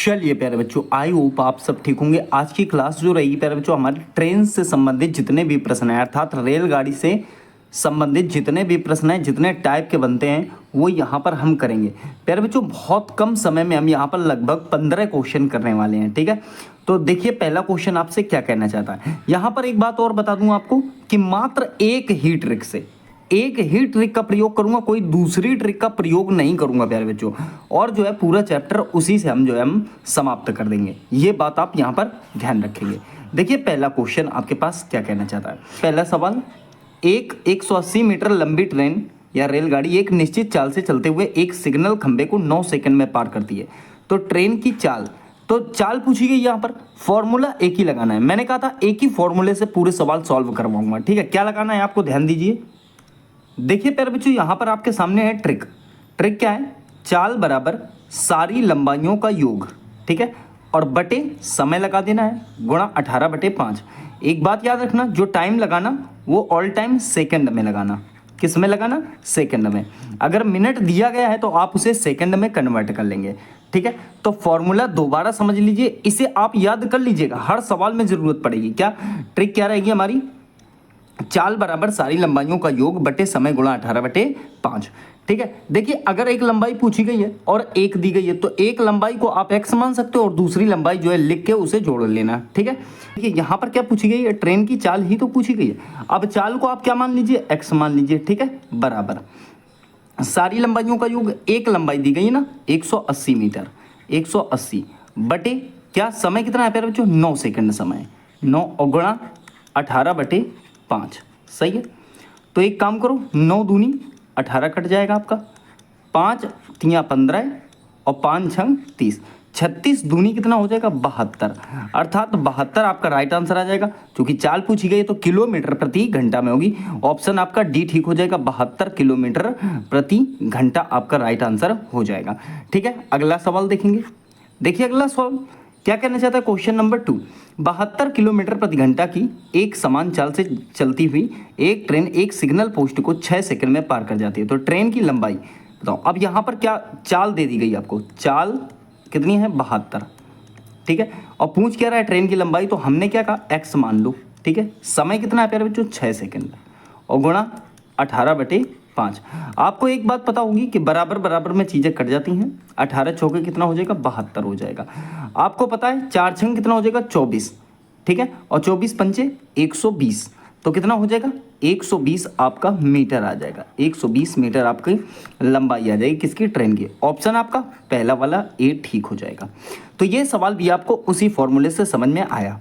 चलिए प्यारे बच्चों, आई होप आप सब ठीक होंगे। आज की क्लास जो रहेगी प्यारे बच्चों, हमारी ट्रेन से संबंधित जितने भी प्रश्न हैं, अर्थात रेलगाड़ी से संबंधित जितने भी प्रश्न हैं, जितने टाइप के बनते हैं, वो यहाँ पर हम करेंगे। प्यारे बच्चों, बहुत कम समय में हम यहाँ पर लगभग 15 क्वेश्चन करने वाले हैं, ठीक है। तो देखिए, पहला क्वेश्चन आपसे क्या कहना चाहता है। यहाँ पर एक बात और बता दूं आपको कि मात्र एक ही ट्रिक का प्रयोग करूंगा, कोई दूसरी ट्रिक का प्रयोग नहीं करूंगा प्यारे बच्चों। और जो है पूरा चैप्टर उसी से हम समाप्त कर देंगे। ये बात आप यहाँ पर ध्यान रखेंगे। देखिए, पहला क्वेश्चन आपके पास क्या कहना चाहता है। पहला सवाल, एक 180 मीटर लंबी ट्रेन या रेलगाड़ी एक निश्चित चाल से चलते हुए एक सिग्नल खंबे को 9 सेकंड में पार करती है। तो ट्रेन की चाल, तो चाल पूछी गई, यहाँ पर फॉर्मूला एक ही लगाना है। मैंने कहा था एक ही फॉर्मूले से पूरे सवाल सॉल्व करवाऊंगा, ठीक है। क्या लगाना है आपको, ध्यान दीजिए। देखिए प्यारे बच्चों, यहाँ पर आपके सामने है ट्रिक क्या है, चाल बराबर सारी लंबाइयों का योग, ठीक है, और बटे समय लगा देना है, गुणा 18/5। एक बात याद रखना, जो टाइम लगाना वो ऑल टाइम सेकंड में लगाना। किस में लगाना, सेकंड में। अगर मिनट दिया गया है तो आप उसे सेकंड में कन्वर्ट कर लेंगे, ठीक है। तो फॉर्मूला दोबारा समझ लीजिए, इसे आप याद कर लीजिएगा, हर सवाल में जरूरत पड़ेगी। क्या ट्रिक क्या रहेगी हमारी, चाल बराबर सारी लंबाइयों का योग बटे समय गुणा 18/5, ठीक है। देखिए, अगर एक लंबाई पूछी गई है और एक दी गई है, तो एक लंबाई को आप x मान सकते हो और दूसरी लंबाई जो है लिख के उसे जोड़ लेना, ठीक है। देखिए, यहाँ पर क्या पूछी गई है, ट्रेन की चाल ही तो पूछी गई है। अब चाल को आप क्या मान लीजिए, x मान लीजिए, ठीक है, बराबर सारी लंबाइयों का योग, एक लंबाई दी गई है ना 180 मीटर, 180 बटे क्या समय कितना है प्यारे बच्चों, 9 सेकंड समय, 9 गुणा 18/5, सही है। तो एक काम करो, 9 दूनी 18 कट जाएगा आपका, 5 तियाँ 15 और 5 छंग 30, 36 दूनी कितना हो जाएगा, 72। अर्थात 72 आपका राइट आंसर आ जाएगा। क्योंकि चाल पूछी गई है तो किलोमीटर प्रति घंटा में होगी। ऑप्शन आपका डी ठीक हो जाएगा, 72 किलोमीटर प्रति घंटा आपका राइट आंसर हो जाएगा, ठीक है। अगला सवाल देखेंगे। देखिए, अगला सवाल क्या कहना चाहता है, क्वेश्चन नंबर 2, 72 किलोमीटर प्रति घंटा की एक समान चाल से चलती हुई एक ट्रेन एक सिग्नल पोस्ट को 6 सेकंड में पार कर जाती है। तो ट्रेन की लंबाई बताओ। अब यहाँ पर क्या चाल दे दी गई आपको, चाल कितनी है, 72, ठीक है। और पूछ क्या रहा है, ट्रेन की लंबाई, तो हमने क्या कहा, x मान लो, ठीक है। समय कितना है प्यारे बच्चों, 6 सेकंड, और गुणा 18/5। आपको एक बात पता होगी कि बराबर बराबर में चीज़ें कट जाती हैं। 18 चौके कितना हो जाएगा, 72 हो जाएगा। आपको पता है 4 छंग कितना हो जाएगा, 24, ठीक है, और 24 पंचे 120, तो कितना हो जाएगा, 120 आपका मीटर आ जाएगा। 120 मीटर आपकी लंबाई आ जाएगी किसकी, ट्रेन की। ऑप्शन आपका पहला वाला ए ठीक हो जाएगा। तो ये सवाल भी आपको उसी फॉर्मूले से समझ में आया।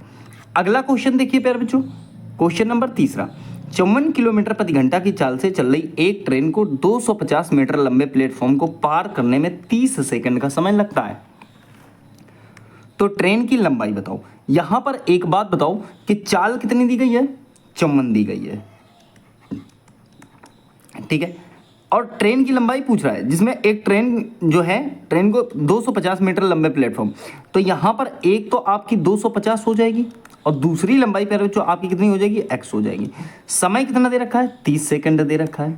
अगला क्वेश्चन देखिए प्यारे बच्चों, क्वेश्चन नंबर 3, 54 किलोमीटर प्रति घंटा की चाल से चल रही एक ट्रेन को 250 मीटर लंबे प्लेटफॉर्म को पार करने में 30 सेकंड का समय लगता है। तो ट्रेन की लंबाई बताओ। यहां पर एक बात बताओ कि चाल कितनी दी गई है, 54 दी गई है, ठीक है। और ट्रेन की लंबाई पूछ रहा है, जिसमें एक ट्रेन जो है, ट्रेन को 250 मीटर लंबे प्लेटफॉर्म, तो यहां पर एक तो आपकी 250 हो जाएगी और दूसरी लंबाई पर जो आपकी कितनी हो जाएगी, x हो जाएगी। समय कितना दे रखा है, 30 सेकंड दे रखा है,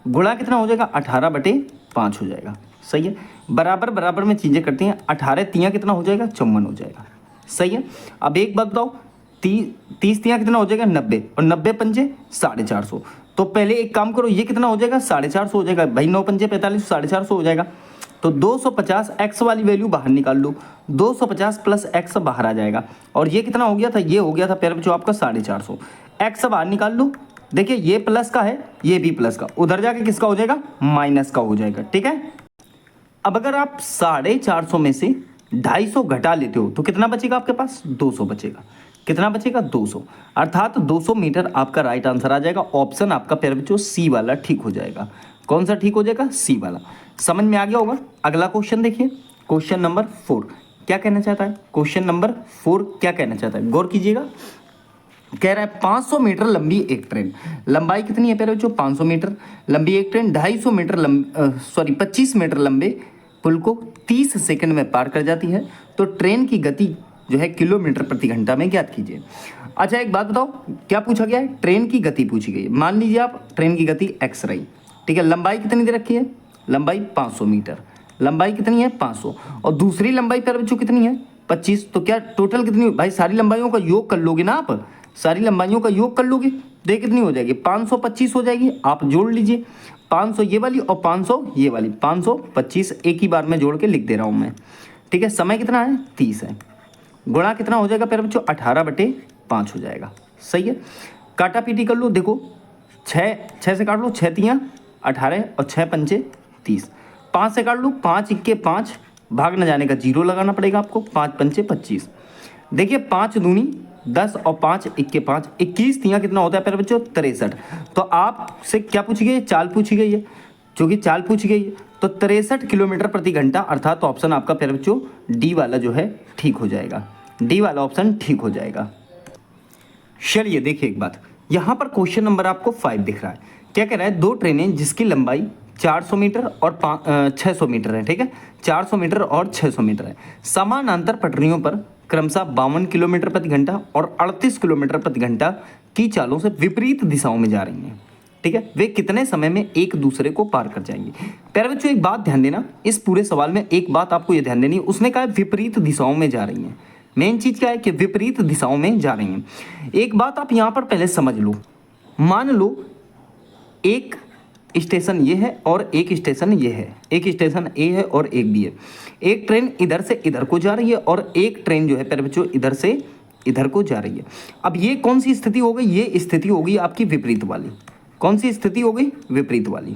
गुणा कितना हो जाएगा, 18/5 हो जाएगा, सही है। बराबर बराबर में चीज़ें करती हैं, 18 तियाँ कितना हो जाएगा, 54 हो जाएगा, सही है। अब एक बात बताओ, 30 तियाँ कितना हो जाएगा, 90, और 90 पंजे 450। तो पहले एक काम करो, ये कितना हो जाएगा, 450 हो जाएगा भाई, 9 पंजे 45, 450 हो जाएगा। तो 250 x वाली वैल्यू बाहर निकाल लो, 250 प्लस x बाहर आ जाएगा। और ये कितना हो गया था, ये हो गया था प्यारे बच्चों आपका 450, x बाहर निकाल लो। देखिए, ये प्लस का है, ये भी प्लस का, उधर जाके किसका हो जाएगा, माइनस का हो जाएगा, ठीक है। अब अगर आप 450 में से 250 घटा लेते हो तो कितना बचेगा आपके पास, 200 बचेगा। कितना बचेगा, 200। अर्थात 200 मीटर आपका राइट आंसर आ जाएगा। ऑप्शन आपका प्यारे बच्चों सी वाला ठीक हो जाएगा। कौन सा ठीक हो जाएगा, सी वाला। समझ में आ गया होगा। अगला क्वेश्चन देखिए, क्वेश्चन नंबर 4 क्या कहना चाहता है, क्वेश्चन नंबर 4 क्या कहना चाहता है, गौर कीजिएगा। कह रहा है 500 मीटर लंबी एक ट्रेन, लंबाई कितनी है प्यारे बच्चों, 500 मीटर लंबी एक ट्रेन 250 मीटर 25 मीटर लंबे पुल को 30 सेकंड में पार कर जाती है। तो ट्रेन की गति जो है किलोमीटर प्रति घंटा में ज्ञात कीजिए। अच्छा, एक बात बताओ, क्या पूछा गया है, ट्रेन की गति पूछी गई है। मान लीजिए आप ट्रेन की गति x रही, ठीक है। लंबाई कितनी दे रखी है, लंबाई 500 मीटर, लंबाई कितनी है 500, और दूसरी लंबाई प्यारे बच्चों कितनी है 25। तो क्या टोटल कितनी भाई, सारी लंबाइयों का योग कर लोगे ना आप, सारी लंबाइयों का योग कर लोगे तो ये कितनी हो जाएगी 525 हो जाएगी। आप जोड़ लीजिए 500 ये वाली और 500 ये वाली, 525 एक ही बार में जोड़ के लिख दे रहा हूँ मैं, ठीक है। समय कितना है 30 है, गुणा कितना हो जाएगा प्यारे बच्चों 18/5 हो जाएगा, सही है। काटा पीटी कर लो, देखो 6 से काट लो, 6 तियाँ 18 और 6 पंचे 30, 5 से काट लो, 5 इक्के 5, भाग न जाने का जीरो लगाना पड़ेगा आपको, 5 पंचे 25। देखिए 5 दूनी 10 और 5 इक्के 5, 21 तियाँ कितना होता है प्यारे बच्चों 63। तो आपसे क्या पूछी गई है, चाल पूछी गई है, जो कि चाल पूछी गई है तो 63 किलोमीटर प्रति घंटा, अर्थात ऑप्शन आपका प्यारे बच्चों डी वाला जो है ठीक हो जाएगा, डी वाला ऑप्शन ठीक हो जाएगा। चलिए देखिए एक बात, यहाँ पर क्वेश्चन नंबर आपको 5 दिख रहा है, क्या कह रहा है, दो ट्रेनें जिसकी लंबाई 400 मीटर और 600 मीटर है, ठीक है, 400 मीटर और 600 मीटर है, समानांतर पटरियों पर क्रमशः 52 किलोमीटर प्रति घंटा और 38 किलोमीटर प्रति घंटा की चालों से विपरीत दिशाओं में जा रही हैं, ठीक है, वे कितने समय में एक दूसरे को पार कर जाएंगी। प्यारे बच्चों एक बात ध्यान देना, इस पूरे सवाल में एक बात आपको ये ध्यान देनी है, उसने कहा विपरीत दिशाओं में जा रही हैं, मेन चीज क्या है कि विपरीत दिशाओं में जा रही हैं। एक बात आप यहां पर पहले समझ लो, मान लो एक स्टेशन ये है और एक स्टेशन ये है, एक स्टेशन ए है और एक बी है, एक ट्रेन इधर से इधर को जा रही है और एक ट्रेन जो है प्यारे बच्चों इधर से इधर को जा रही है। अब ये कौन सी स्थिति हो गई, ये स्थिति होगी आपकी विपरीत वाली। कौन सी स्थिति हो गई, विपरीत वाली।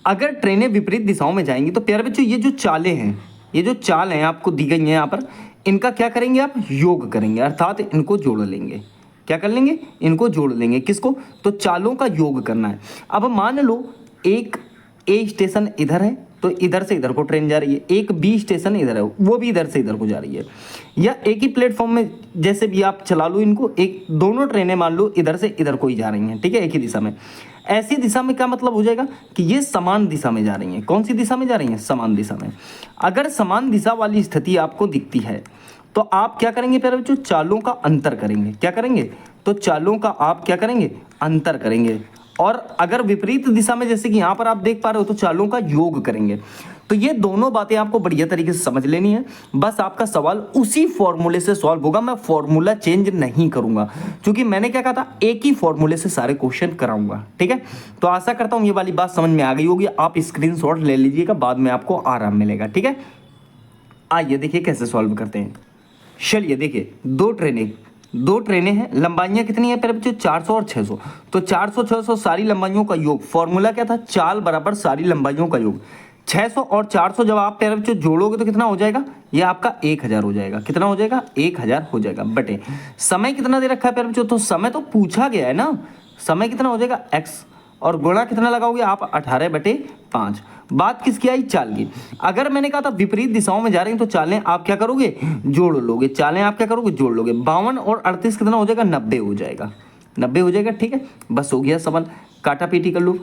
अगर ट्रेनें विपरीत दिशाओं में जाएंगी तो प्यारे बच्चों ये जो चालें हैं, ये जो चाल हैं आपको दी गई हैं यहाँ पर, इनका क्या करेंगे आप, योग करेंगे, अर्थात इनको जोड़ लेंगे। क्या कर लेंगे, इनको जोड़ लेंगे, किसको, तो चालों का योग करना है। अब मान लो एक ए स्टेशन इधर है तो इधर से इधर को ट्रेन जा रही है, एक बी स्टेशन इधर है वो भी इधर से इधर को जा रही है, या एक ही प्लेटफॉर्म में जैसे भी आप चला लो इनको, एक दोनों ट्रेनें मान लो इधर से इधर को ही जा रही हैं, ठीक है, एक ही दिशा में। ऐसी दिशा में क्या मतलब हो जाएगा कि ये समान दिशा में जा रही हैं। कौन सी दिशा में जा रही हैं, समान दिशा में। अगर समान दिशा वाली स्थिति आपको दिखती है तो आप क्या करेंगे प्यारे बच्चों, चालों का अंतर करेंगे। क्या करेंगे, तो चालों का आप क्या करेंगे, अंतर करेंगे। और अगर विपरीत दिशा में जैसे कि यहाँ पर आप देख पा रहे हो तो चालों का योग करेंगे। तो ये दोनों बातें आपको बढ़िया तरीके से समझ लेनी है। बस आपका सवाल उसी फॉर्मूले से सॉल्व होगा, मैं फॉर्मूला चेंज नहीं करूंगा, क्योंकि मैंने क्या कहा था, एक ही फॉर्मूले से सारे क्वेश्चन कराऊंगा, ठीक है। तो आशा करता हूं ये वाली बात समझ में आ गई होगी। आप स्क्रीनशॉट ले लीजिएगा, बाद में आपको आराम मिलेगा, ठीक है। आइए देखिए कैसे सॉल्व करते हैं। चलिए देखिए, दो ट्रेनें हैं, लंबाइयां कितनी है प्यारे बच्चों 400 और 600। तो 400 600 सारी लंबाइयों का योग, फॉर्मूला क्या था, चाल बराबर सारी लंबाइयों का योग। 600 और 400 जब आप प्यारे बच्चों जोड़ोगे तो कितना हो जाएगा, ये आपका 1000 हो जाएगा। कितना हो जाएगा, 1000 हो जाएगा, बटे समय कितना दे रखा है प्यारे बच्चों, तो समय तो पूछा गया है ना, समय कितना हो जाएगा x, और गुणा कितना लगाओगे आप 18/5। बात किसकी आई, चाल की। अगर मैंने कहा था विपरीत दिशाओं में जा रही हैं तो चालें आप क्या करोगे, जोड़ लोगे, चालें आप क्या करोगे, जोड़ लोगे। 52 और 38 कितना हो जाएगा, 90 हो जाएगा, 90 हो जाएगा, ठीक है। बस हो गया सवाल, काटा पीटी कर लो।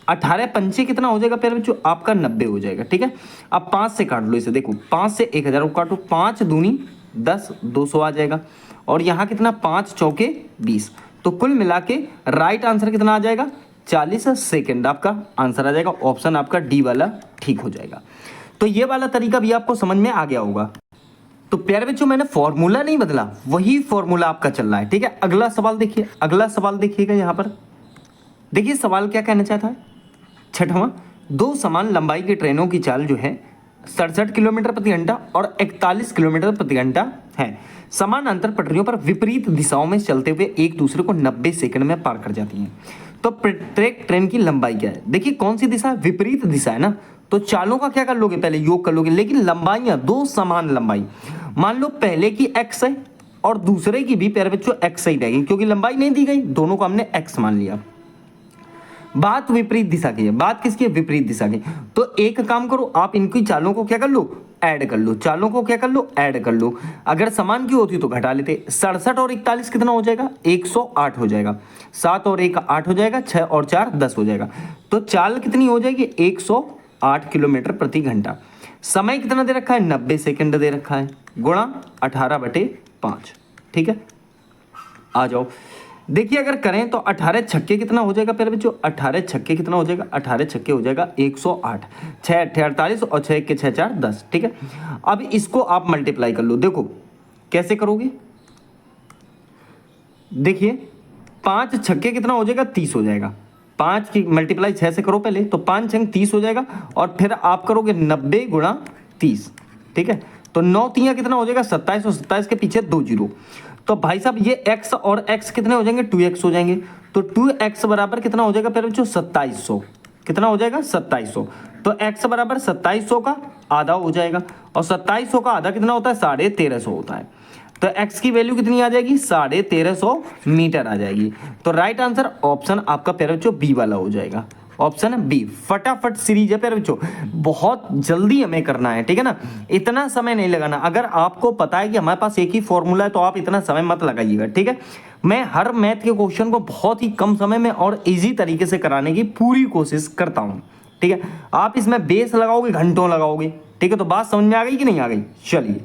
18 पंचे कितना हो जाएगा प्यारे बच्चों, आपका 90 हो जाएगा, ठीक है। अब 5 से काट लो इसे, देखो 5 से 1000 को काटो, 5 दूनी 10, 200 आ जाएगा। और यहाँ कितना, 5 चौके 20, तो कुल मिला के राइट आंसर कितना आ जाएगा, 40 सेकेंड आपका आंसर आ जाएगा। ऑप्शन आपका डी वाला ठीक हो जाएगा। तो ये वाला तरीका भी आपको समझ में आ गया होगा। तो प्यारे बच्चों मैंने फॉर्मूला नहीं बदला, वही फॉर्मूला आपका चल रहा है, ठीक है। अगला सवाल देखिए, अगला सवाल देखिएगा यहाँ पर। देखिए सवाल क्या कहना चाहता है, 6वां, दो समान लंबाई की ट्रेनों की चाल जो है 67 किलोमीटर प्रति घंटा और 41 किलोमीटर प्रति घंटा है, समानांतर पटरियों पर विपरीत दिशाओं में चलते हुए एक दूसरे को 90 सेकंड में पार कर जाती हैं। तो प्रत्येक ट्रेन की लंबाई क्या है, देखिए कौन सी दिशा है, विपरीत दिशा है ना। तो चालों का क्या कर लोगे, पहले योग कर लोगे, लेकिन लंबाइयां दो समान लंबाई, मान लो पहले की x है और दूसरे की भी प्यारे बच्चों x ही रहेगी, क्योंकि लंबाई नहीं दी गई, दोनों को हमने x मान लिया। बात विपरीत दिशा की है, बात किसकी है, विपरीत दिशा की। तो एक काम करो, आप इनकी चालों को क्या कर लो, ऐड कर लो, चालों को क्या कर लो, ऐड कर लो। अगर समान की होती तो घटा लेते। 67 और 41 कितना हो जाएगा, 108 हो जाएगा। 7 और 1 8 हो जाएगा, 6 और 4 10 हो जाएगा। तो चाल कितनी हो जाएगी, 108 किलोमीटर प्रति घंटा। समय कितना दे रखा है, 90 सेकेंड दे रखा है, गुणा 18/5, ठीक है। आ जाओ, देखिए अगर करें तो 18 छक्के कितना हो जाएगा प्यारे बच्चों, 18 छक्के कितना हो जाएगा, 18 छक्के हो जाएगा 108, 6 अट्ठे 48 और 6 के 6 4 10, ठीक है। अब इसको आप मल्टीप्लाई कर लो, देखो कैसे करोगे, देखिए 5 छक्के कितना हो जाएगा 30 हो जाएगा, 5 की मल्टीप्लाई 6 से करो पहले, तो 5 छंग 30 हो जाएगा और फिर आप करोगे 90 गुणा 30, ठीक है। तो 9 तियाँ कितना हो जाएगा 27 और 27 के पीछे 2 जीरो। तो भाई साहब ये x और x कितने हो जाएंगे 2x हो जाएंगे। तो 2x बराबर कितना हो जाएगा फिर बच्चों 2700, कितना हो जाएगा 2700। तो x बराबर 2700 का आधा हो जाएगा और 2700 का आधा कितना होता है 1350 होता है। तो x की वैल्यू कितनी आ जाएगी 1350 मीटर आ जाएगी। तो राइट आंसर ऑप्शन आपका प्यारे बच्चों बी वाला हो जाएगा, ऑप्शन बी। फटाफट सीरीज है प्यारे बच्चों, बहुत जल्दी हमें करना है, ठीक है ना, इतना समय नहीं लगाना। अगर आपको पता है कि हमारे पास एक ही फॉर्मूला है तो आप इतना समय मत लगाइएगा, ठीक है। मैं हर मैथ के क्वेश्चन को बहुत ही कम समय में और इजी तरीके से कराने की पूरी कोशिश करता हूँ, ठीक है। आप इसमें बेस लगाओगे घंटों लगाओगे, ठीक है। तो बात समझ में आ गई कि नहीं आ गई। चलिए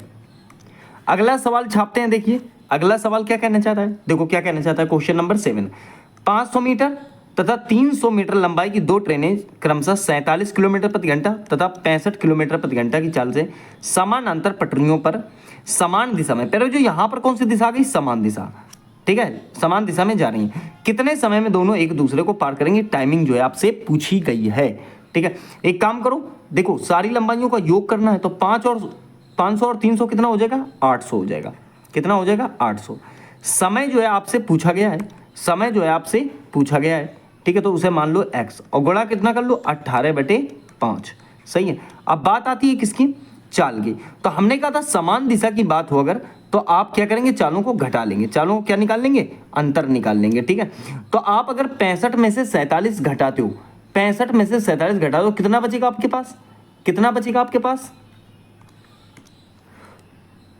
अगला सवाल छापते हैं। देखिए अगला सवाल क्या कहना चाहता है, देखो क्या कहना चाहता है क्वेश्चन नंबर 7। 500 मीटर तथा 300 मीटर लंबाई की दो ट्रेनें क्रमशः 47 किलोमीटर प्रति घंटा तथा 65 किलोमीटर प्रति घंटा की चाल से समानांतर पटरियों पर समान दिशा में, पहले जो यहाँ पर कौन सी दिशा आ गई समान दिशा, ठीक है, समान दिशा में जा रही है, कितने समय में दोनों एक दूसरे को पार करेंगे, टाइमिंग जो है आपसे पूछी गई है, ठीक है। एक काम करो, देखो सारी लंबाइयों का योग करना है तो 500 और 300 कितना हो जाएगा 800 हो जाएगा, कितना हो जाएगा 800। समय जो है आपसे पूछा गया है, समय जो है आपसे पूछा गया है, ठीक है। तो उसे मान लो x और गुणा कितना कर लो 18/5, सही है। अब बात आती है किसकी, चाल की। तो हमने कहा था समान दिशा की बात हो अगर तो आप क्या करेंगे चालों को घटा लेंगे, चालों को क्या निकाल लेंगे अंतर निकाल लेंगे, ठीक है। तो आप अगर 65 में से 47 घटाते हो, 65 में से 47 घटा दो, कितना बचेगा आपके पास, कितना बचेगा आपके पास,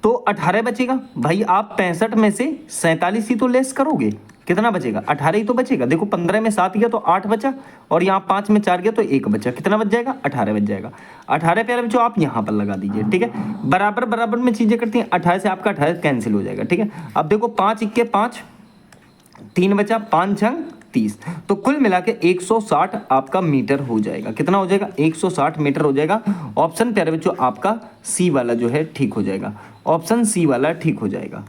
तो 18 बचेगा। भाई आप 65 में से 47 ही तो लेस करोगे, कितना बचेगा 18 ही तो बचेगा। देखो 15 में 7 गया तो 8 बचा और यहाँ 5 में 4 गया तो 1 बचा, कितना बच जाएगा 18 बच जाएगा। 18 प्यारे बच्चों आप यहाँ पर लगा दीजिए, ठीक है। बराबर बराबर में चीजें करती हैं, 18 से आपका 18 कैंसिल हो जाएगा, ठीक है। अब देखो 5 इक्के 5, 3 बचा, 5 छंग 30, तो कुल मिला के 160 आपका मीटर हो जाएगा, कितना हो जाएगा 160 मीटर हो जाएगा। ऑप्शन प्यारे बच्चों आपका सी वाला जो है ठीक हो जाएगा, ऑप्शन सी वाला ठीक हो जाएगा।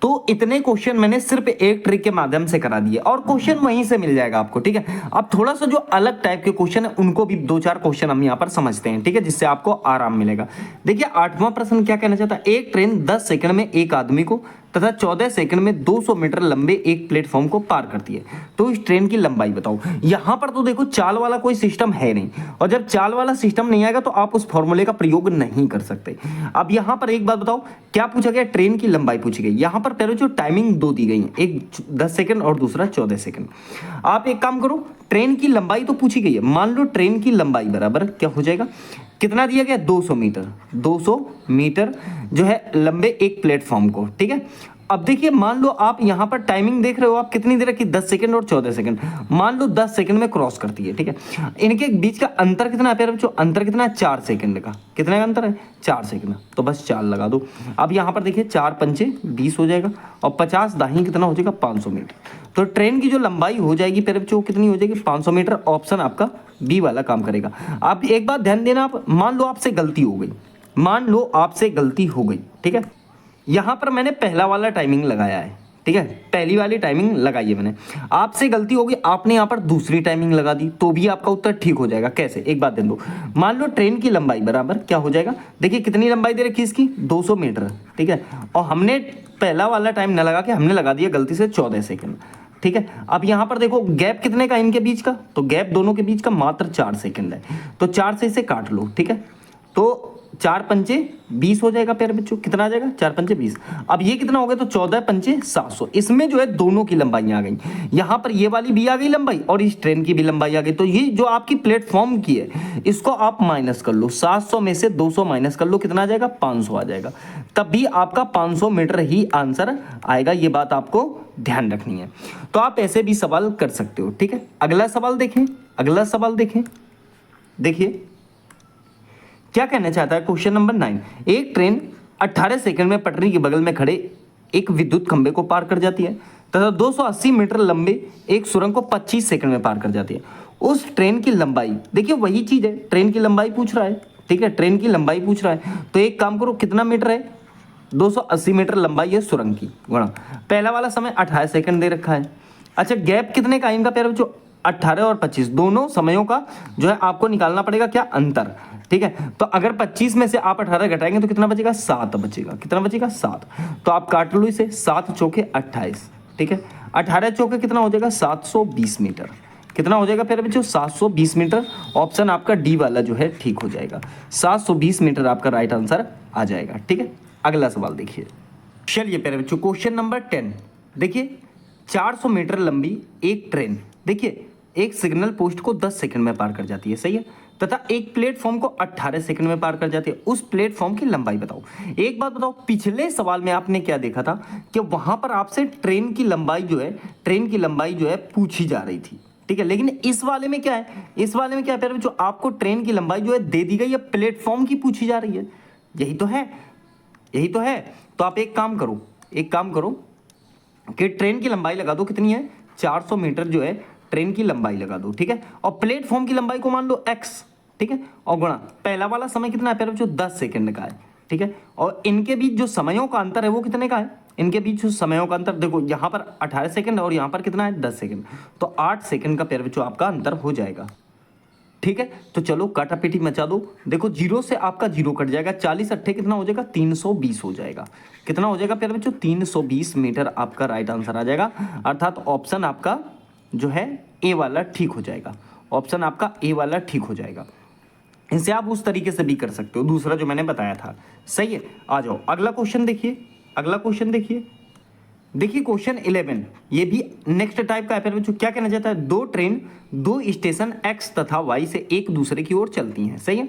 तो इतने क्वेश्चन मैंने सिर्फ एक ट्रिक के माध्यम से करा दिए और क्वेश्चन वहीं से मिल जाएगा आपको, ठीक है। अब थोड़ा सा जो अलग टाइप के क्वेश्चन है उनको भी 2-4 क्वेश्चन हम यहाँ पर समझते हैं, ठीक है, जिससे आपको आराम मिलेगा। देखिए 8वां प्रश्न क्या कहना चाहता है, एक ट्रेन 10 सेकंड में एक आदमी को तथा 14 सेकंड में 200 मीटर लंबे एक प्लेटफॉर्म को पार करती है, तो इस ट्रेन की लंबाई बताओ। यहां पर तो देखो चाल वाला कोई सिस्टम है नहीं, और जब चाल वाला सिस्टम नहीं आएगा तो आप उस फॉर्मूले का प्रयोग नहीं कर सकते। अब यहां पर एक बात बताओ, क्या पूछा गया, ट्रेन की लंबाई पूछी गई। यहां पर पहले जो टाइमिंग दो दी गई है, एक 10 सेकंड और दूसरा 14 सेकंड। आप एक काम करो, ट्रेन की लंबाई तो पूछी गई है, मान लो ट्रेन की लंबाई बराबर क्या हो जाएगा, कितना दिया गया 200 मीटर, 200 मीटर जो है लंबे एक प्लेटफॉर्म को, ठीक है। अब देखिए मान लो आप यहां पर टाइमिंग देख रहे हो, आप कितनी देर की 10 सेकंड और 14 सेकंड, मान लो 10 सेकंड में क्रॉस करती है, ठीक है। इनके बीच का अंतर कितना है प्यारे बच्चों, अंतर कितना है 4 सेकंड का, कितना का अंतर है 4 सेकंड, तो बस 4 लगा दो। अब यहां पर देखिए 4 पंचे 20 हो जाएगा और 50 दाही कितना हो जाएगा 500 मीटर। तो ट्रेन की जो लंबाई हो जाएगी प्यारे बच्चों कितनी हो जाएगी 500 मीटर, ऑप्शन आपका बी वाला काम करेगा। आप एक बात ध्यान देना, आप मान लो आपसे गलती हो गई, मान लो आपसे गलती हो गई, ठीक है। यहां पर मैंने पहला वाला टाइमिंग लगाया है, ठीक है, पहली वाली टाइमिंग लगाई है मैंने, आपसे गलती होगी आपने यहां पर दूसरी टाइमिंग लगा दी तो भी आपका उत्तर ठीक हो जाएगा। कैसे, एक बात ध्यान दो, मान लो ट्रेन की लंबाई बराबर क्या हो जाएगा, देखिए कितनी लंबाई दे रखी इसकी 200 मीटर, ठीक है, और हमने पहला वाला टाइम न लगा के हमने लगा दिया गलती से 14 सेकंड, ठीक है। अब यहां पर देखो गैप कितने का इनके बीच का, तो गैप दोनों के बीच का मात्र 4 सेकंड है, तो 4 से इसे काट लो, ठीक है। तो 4 पंचे 20 हो जाएगा प्यारे बच्चों, कितना आ जाएगा 4 पंचे 20। अब ये कितना हो गया, तो 14 पंचे 700। इसमें जो है दोनों की लंबाई आ गई, यहां पर ये वाली भी आ गई लंबाई और इस ट्रेन की भी लंबाई आ गई। तो ये जो आपकी प्लेटफॉर्म की है इसको आप माइनस कर लो, 700 में से 200 माइनस कर लो, कितना आ जाएगा 500 आ जाएगा, तब भी आपका 500 मीटर ही आंसर आएगा। ये बात आपको ध्यान रखनी है। तो आप ऐसे भी सवाल कर सकते हो, ठीक है। अगला सवाल देखें, अगला सवाल देखें, देखिए क्या कहना चाहता है क्वेश्चन नंबर 9। एक ट्रेन 18 सेकंड में पटरी के बगल में खड़े एक विद्युत खंभे को पार कर जाती है तथा 280 मीटर लंबे एक सुरंग को 25 सेकंड में पार कर जाती है। उस ट्रेन की लंबाई, देखिए वही चीज है, ट्रेन की लंबाई पूछ रहा है, ठीक है, ट्रेन की लंबाई पूछ रहा है। तो एक काम करो, कितना मीटर है, 280 मीटर लंबाई है सुरंग की, गुणा पहला वाला समय 28 सेकंड दे रखा है। अच्छा, गैप कितने का इनका प्यारे बच्चों, 18 और 25, दोनों समयों का जो है आपको निकालना पड़ेगा क्या, अंतर, ठीक है। तो अगर 25 में से आप 18 घटाएंगे तो कितना बचेगा, 7 बचेगा। कितना बचेगा, 7। तो आप काट लो इसे, 7 चौके 28, ठीक है, 18 चौके कितना हो जाएगा, 720 मीटर। कितना हो जाएगा प्यारे बच्चों, 720 मीटर। ऑप्शन आपका डी वाला जो है ठीक हो जाएगा, 720 मीटर आपका राइट आंसर आ जाएगा, ठीक है। अगला सवाल देखिए, चलिए प्यारे बच्चों क्वेश्चन नंबर 10 देखिए, 400 मीटर लंबी एक ट्रेन, देखिए एक सिग्नल पोस्ट को 10 सेकंड में पार कर जाती है, सही है, तथा एक प्लेटफॉर्म को 18 सेकंड में पार कर जाती है। उस प्लेटफॉर्म की लंबाई बताओ। एक बात बताओ, पिछले सवाल में आपने क्या देखा था कि वहां पर आपसे ट्रेन की लंबाई जो है, ट्रेन की लंबाई जो है पूछी जा रही थी, ठीक है। लेकिन इस वाले में क्या है, इस वाले में क्या है, जो आपको ट्रेन की लंबाई जो है दे दी गई है, प्लेटफॉर्म की पूछी जा रही है, यही तो है, यही तो है। तो आप एक काम करो, एक काम करो कि ट्रेन की लंबाई लगा दो, कितनी है, 400 मीटर जो है ट्रेन की लंबाई लगा दो, ठीक है, और प्लेटफॉर्म की लंबाई को मान लो x, ठीक है, और गुणा पहला वाला समय कितना है प्यारे बच्चों, 10 सेकंड का है, ठीक है, और इनके बीच जो समयों का अंतर है वो कितने का है, इनके बीच जो समयों का अंतर देखो, यहाँ पर 18 सेकंड और यहाँ पर कितना है, 10 सेकंड, तो 8 सेकंड का प्यारे बच्चों आपका अंतर हो जाएगा, ठीक है। तो चलो काटापीटी मचा दो, देखो जीरो से आपका जीरो कट जाएगा, 40 अट्ठे कितना हो जाएगा, 320 हो जाएगा। कितना हो जाएगा प्यारे बच्चों, 320 मीटर आपका राइट आंसर आ जाएगा, अर्थात ऑप्शन आपका जो है ए वाला ठीक हो जाएगा, ऑप्शन आपका ए वाला ठीक हो जाएगा। इसे आप उस तरीके से भी कर सकते हो, दूसरा जो मैंने बताया था, सही है। आ जाओ अगला क्वेश्चन देखिए, अगला क्वेश्चन देखिए, देखिए क्वेश्चन 11, ये भी नेक्स्ट टाइप का है फिर बच्चों। क्या कहना चाहता है, दो ट्रेन दो स्टेशन एक्स तथा वाई से एक दूसरे की ओर चलती हैं, सही है।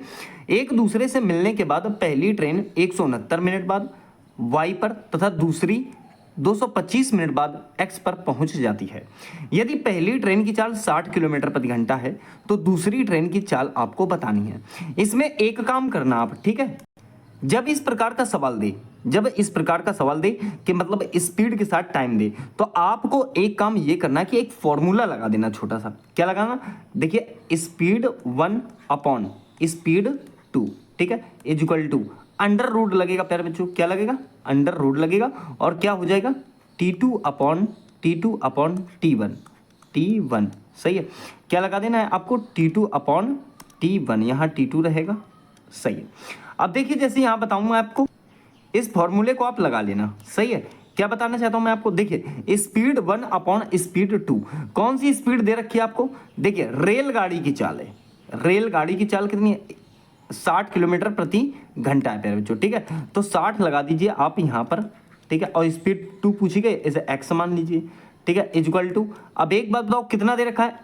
एक दूसरे से मिलने के बाद पहली ट्रेन 169 मिनट बाद वाई पर तथा दूसरी 225 मिनट बाद एक्स पर पहुंच जाती है। यदि पहली ट्रेन की चाल 60 किलोमीटर प्रति घंटा है तो दूसरी ट्रेन की चाल आपको बतानी है। इसमें एक काम करना आप, ठीक है, जब इस प्रकार का सवाल दे, जब इस प्रकार का सवाल दे कि मतलब स्पीड के साथ टाइम दे, तो आपको एक काम ये करना कि एक फॉर्मूला लगा देना छोटा सा। क्या लगाना, देखिए स्पीड 1 अपॉन स्पीड 2, ठीक है, is equal to under root लगेगा प्यारे बच्चों, क्या लगेगा, अंडर रूट लगेगा, और क्या हो जाएगा T2 अपॉन T1, T1, सही है। क्या लगा देना है आपको, T2 अपॉन T1, यहाँ T2 रहेगा, सही है। अब देखिए जैसे यहाँ बताऊँ मैं आपको, इस फॉर्मूले को आप लगा लेना, सही है। क्या बताना चाहता हूँ मैं आपको, देखिए स्पीड 1 अपॉन स्पीड 2, कौन सी स्पीड दे रखी है आपको, देखिए रेलगाड़ी की चाल है, रेलगाड़ी की चाल कितनी है, 60 किलोमीटर प्रति घंटा है प्यारे बच्चों, ठीक है। तो 60 लगा दीजिए आप यहाँ पर, ठीक है, और स्पीड 2 पूछी गई, इसे एक्स मान लीजिए, ठीक है, इज इक्वल टू। अब एक बात बताओ, कितना दे रखा है,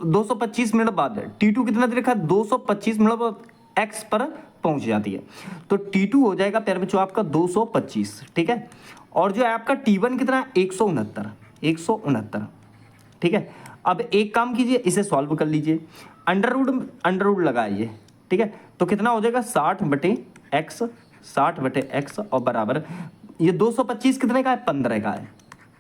225 मिनट बाद T2 कितना दे रखा है, 225 मिनट बाद एक्स पर पहुंच जाती है, तो T2 हो जाएगा प्यारे बच्चों आपका 225, ठीक है, और जो है आपका T1 कितना है, 169, ठीक है। अब एक काम कीजिए, इसे सॉल्व कर लीजिए, अंडर रूट लगाइए, ठीक है, तो कितना हो जाएगा 60 बटे एक्स, 60 बटे एक्स, और बराबर ये 225 कितने का है, 15 का है,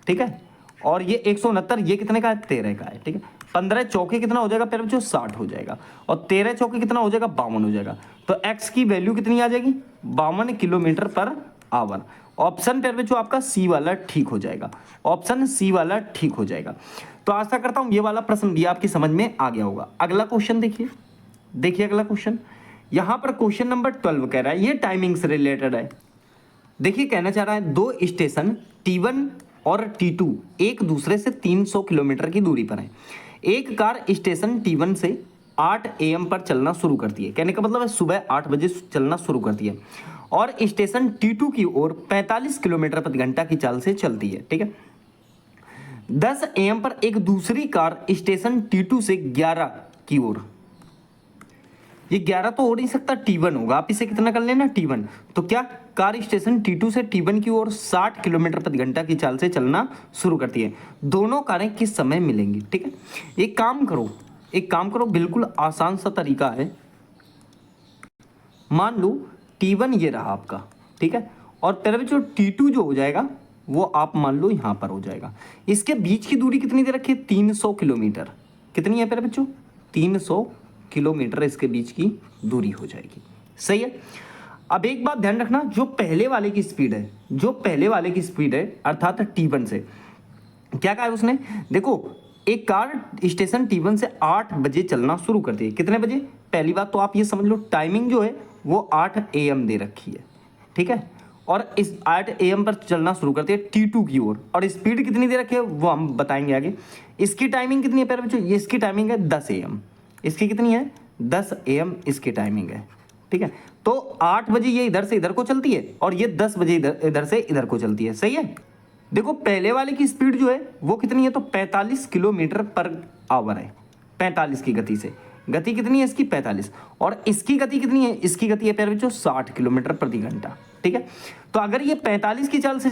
ठीक है, और ये 169 ये कितने का है, 13 का है, ठीक है। 15 चौके कितना हो जाएगा प्यारे बच्चों, 60 हो जाएगा, और 13 चौके कितना हो जाएगा, 52 हो जाएगा। तो एक्स की वैल्यू कितनी आ जाएगी, 52 किलोमीटर पर आवर। ऑप्शन प्यारे बच्चों आपका सी वाला ठीक हो जाएगा, ऑप्शन सी वाला ठीक हो जाएगा। तो आशा करता हूं ये वाला प्रश्न भी आपकी समझ में आ गया होगा। अगला क्वेश्चन देखिए, देखिए अगला क्वेश्चन, यहां पर क्वेश्चन नंबर 12 कह रहा है, ये टाइमिंग से रिलेटेड है। देखिए कहना चाह रहा है, दो स्टेशन T1 और T2 एक दूसरे से 300 किलोमीटर की दूरी पर है। एक कार स्टेशन T1 से 8 AM पर चलना शुरू करती है, कहने का मतलब है सुबह 8 बजे चलना शुरू करती है, और स्टेशन T2 की ओर 45 किलोमीटर प्रति घंटा की चाल से चलती है, ठीक है। 10 AM पर एक दूसरी कार स्टेशन T2 से 11 की ओर, ये 11 तो हो नहीं सकता, T1 होगा, आप इसे कितना कर लेना, T1। तो क्या कार स्टेशन T2 से T1 की ओर 60 किलोमीटर प्रति घंटा की चाल से चलना शुरू करती है। दोनों कारें किस समय मिलेंगी, ठीक है। एक काम करो, एक काम करो, बिल्कुल आसान सा तरीका है। मान लो T1 ये रहा आपका, ठीक है, और तेरे जो T2 जो हो जाएगा वो आप मान लो यहाँ पर हो जाएगा। इसके बीच की दूरी कितनी दे रखी है? 300 किलोमीटर। कितनी है प्यारे बच्चों? 300 किलोमीटर इसके बीच की दूरी हो जाएगी। सही है। अब एक बात ध्यान रखना, जो पहले वाले की स्पीड है, जो पहले वाले की स्पीड है अर्थात T1 से क्या कहा है उसने? देखो, एक कार स्टेशन T1 से 8 बजे चलना शुरू करती है। कितने बजे? पहली बात तो आप ये समझ लो, टाइमिंग जो है वो 8 AM दे रखी है, ठीक है। और इस 8 AM पर चलना शुरू करती है T2 की ओर, और स्पीड कितनी दे रखी है वो हम बताएंगे आगे। इसकी टाइमिंग कितनी है प्यारे बच्चों? ये इसकी टाइमिंग है 10 AM। इसकी कितनी है? 10 AM इसकी टाइमिंग है, ठीक है। तो 8 बजे ये इधर से इधर को चलती है और ये 10 बजे इधर से इधर को चलती है। सही है। देखो, पहले वाले की स्पीड जो है वो कितनी है? तो 45 किलोमीटर पर आवर है। 45 की गति से, गति कितनी है इसकी? 45। और इसकी गति कितनी है? इसकी गति है प्यारे बच्चों 60 किलोमीटर प्रति घंटा, ठीक है। तो अगर ये 45 की चाल से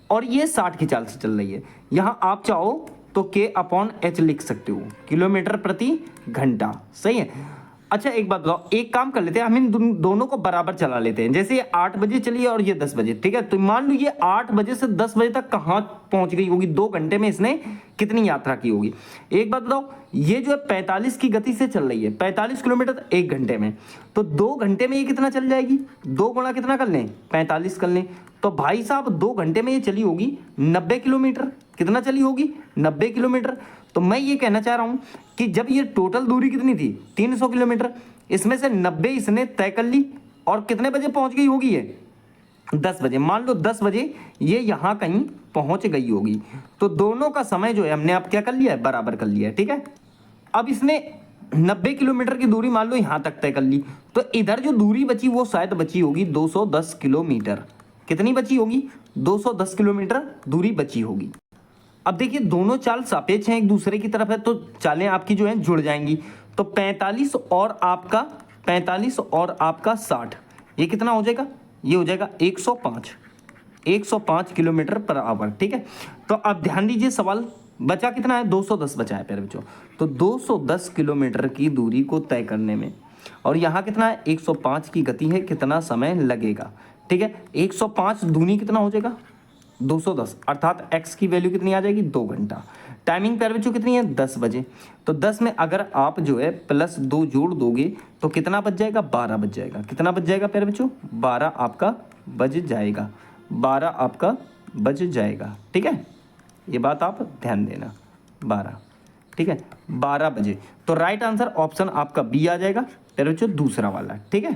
और ये 60 की चाल से चल रही है, यहाँ आप चाहो तो K/H लिख सकते हो, किलोमीटर प्रति घंटा। सही है। अच्छा एक बात बताओ, एक काम कर लेते हैं, हम इन दोनों को बराबर चला लेते हैं। जैसे ये 8 बजे चली और ये 10 बजे, ठीक है। तो मान लो ये 8 बजे से 10 बजे तक कहाँ पहुंच गई होगी? 2 घंटे में इसने कितनी यात्रा की होगी? एक बात बताओ, ये जो है 45 की गति से चल रही है, 45 किलोमीटर 1 घंटे में, तो 2 घंटे में ये कितना चल जाएगी? 2 गुणा कितना कर लें? 45 कर लें। तो भाई साहब 2 घंटे में ये चली होगी 90 किलोमीटर। कितना चली होगी? 90 किलोमीटर। तो मैं ये कहना चाह रहा हूं कि जब ये टोटल दूरी कितनी थी? 300 किलोमीटर, इसमें से 90 इसने तय कर ली, और कितने बजे पहुंच गई होगी ये? 10 बजे। मान लो 10 बजे ये यहां कहीं पहुंच गई होगी। तो दोनों का समय जो है हमने अब क्या कर लिया है? बराबर कर लिया है, ठीक है। अब इसने 90 किलोमीटर की दूरी मान लो यहां तक तय कर ली, तो इधर जो दूरी बची वो शायद बची होगी 210 किलोमीटर। कितनी बची होगी? 210 किलोमीटर दूरी बची होगी। अब देखिए, दोनों चाल सापेक्ष हैं, एक दूसरे की तरफ है, तो चालें आपकी जो है जुड़ जाएंगी। तो 45 और आपका 60, ये कितना हो जाएगा? ये हो जाएगा 105 किलोमीटर पर आवर, ठीक है। तो अब ध्यान दीजिए, सवाल बचा कितना है? 210 बचा है प्यारे बच्चों। तो 210 किलोमीटर की दूरी को तय करने में, और यहाँ कितना है? 105 की गति है, कितना समय लगेगा? ठीक है, 105 दूनी कितना हो जाएगा? 210, अर्थात x की वैल्यू कितनी आ जाएगी? 2 घंटा। टाइमिंग प्यारे बच्चों कितनी है? 10 बजे। तो 10 में अगर आप जो है +2 जोड़ दोगे तो कितना बच जाएगा? 12 बच जाएगा। कितना बच जाएगा प्यारे बच्चों? 12 आपका बच जाएगा। 12 आपका बच जाएगा, ठीक है। ये बात आप ध्यान देना, 12, ठीक है, 12 बजे। तो राइट आंसर ऑप्शन आपका बी आ जाएगा प्यारे बच्चों, दूसरा वाला, ठीक है।